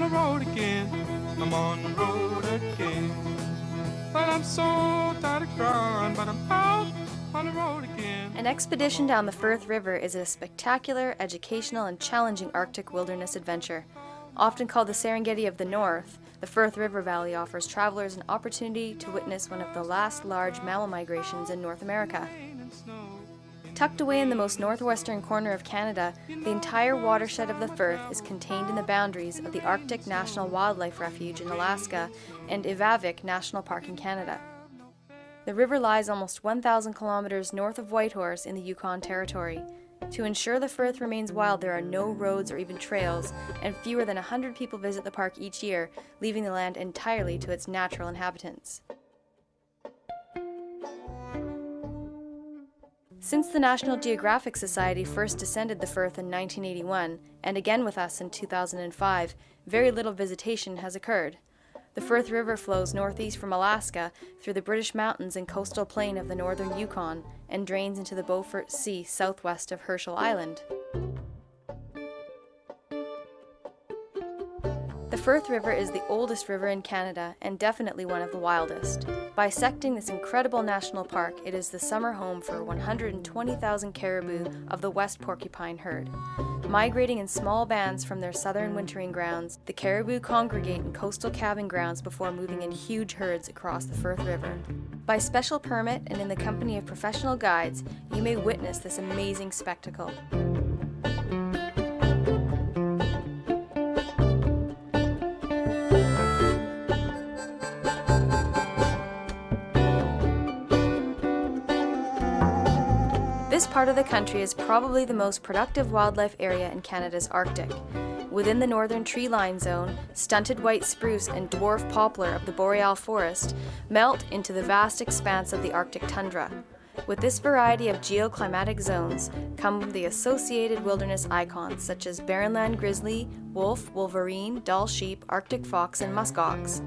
the road again. I'm on the road again. But I'm so tired of crying, but I'm out on the road again. An expedition down the Firth River is a spectacular, educational, and challenging Arctic wilderness adventure. Often called the Serengeti of the North, the Firth River Valley offers travelers an opportunity to witness one of the last large mammal migrations in North America. Tucked away in the most northwestern corner of Canada, the entire watershed of the Firth is contained in the boundaries of the Arctic National Wildlife Refuge in Alaska and Ivavik National Park in Canada. The river lies almost 1,000 kilometers north of Whitehorse in the Yukon Territory. To ensure the Firth remains wild, there are no roads or even trails, and fewer than 100 people visit the park each year, leaving the land entirely to its natural inhabitants. Since the National Geographic Society first descended the Firth in 1981, and again with us in 2005, very little visitation has occurred. The Firth River flows northeast from Alaska through the British Mountains and coastal plain of the northern Yukon and drains into the Beaufort Sea southwest of Herschel Island. The Firth River is the oldest river in Canada and definitely one of the wildest. Bisecting this incredible national park, it is the summer home for 120,000 caribou of the West Porcupine herd. Migrating in small bands from their southern wintering grounds, the caribou congregate in coastal calving grounds before moving in huge herds across the Firth River. By special permit and in the company of professional guides, you may witness this amazing spectacle. This part of the country is probably the most productive wildlife area in Canada's Arctic. Within the northern tree line zone, stunted white spruce and dwarf poplar of the boreal forest melt into the vast expanse of the Arctic tundra. With this variety of geoclimatic zones come the associated wilderness icons such as barrenland grizzly, wolf, wolverine, Dall sheep, Arctic fox, and muskox.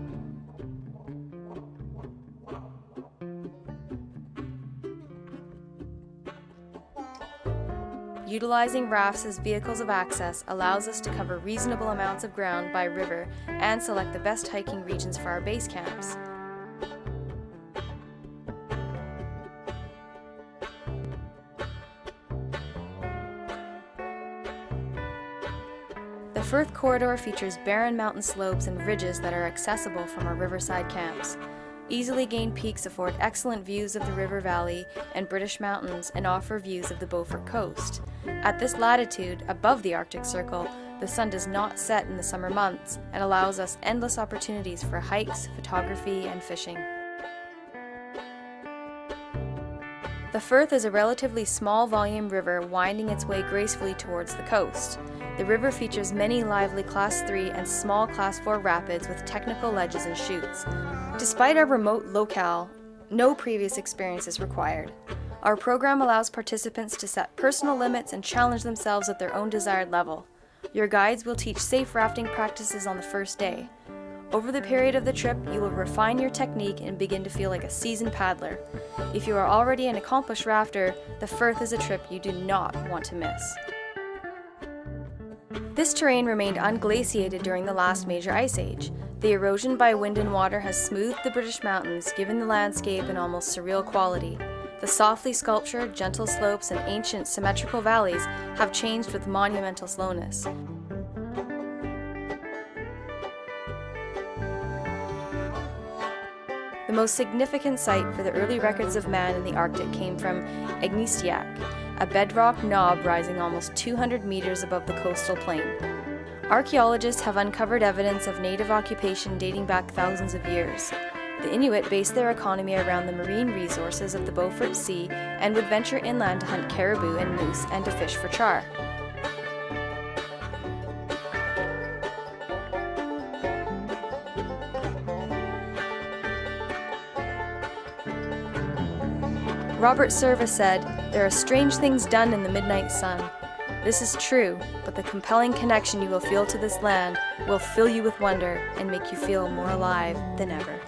Utilizing rafts as vehicles of access allows us to cover reasonable amounts of ground by river and select the best hiking regions for our base camps. The Firth corridor features barren mountain slopes and ridges that are accessible from our riverside camps. Easily gained peaks afford excellent views of the river valley and British mountains and offer views of the Beaufort coast. At this latitude, above the Arctic Circle, the sun does not set in the summer months and allows us endless opportunities for hikes, photography, and fishing. The Firth is a relatively small volume river winding its way gracefully towards the coast. The river features many lively Class 3 and small Class 4 rapids with technical ledges and chutes. Despite our remote locale, no previous experience is required. Our program allows participants to set personal limits and challenge themselves at their own desired level. Your guides will teach safe rafting practices on the first day. Over the period of the trip, you will refine your technique and begin to feel like a seasoned paddler. If you are already an accomplished rafter, the Firth is a trip you do not want to miss. This terrain remained unglaciated during the last major ice age. The erosion by wind and water has smoothed the British mountains, giving the landscape an almost surreal quality. The softly sculptured, gentle slopes and ancient, symmetrical valleys have changed with monumental slowness. The most significant site for the early records of man in the Arctic came from Agnieszczak, a bedrock knob rising almost 200 meters above the coastal plain. Archaeologists have uncovered evidence of native occupation dating back thousands of years. The Inuit based their economy around the marine resources of the Beaufort Sea and would venture inland to hunt caribou and moose and to fish for char. Robert Service said, "There are strange things done in the midnight sun. This is true, but the compelling connection you will feel to this land will fill you with wonder and make you feel more alive than ever."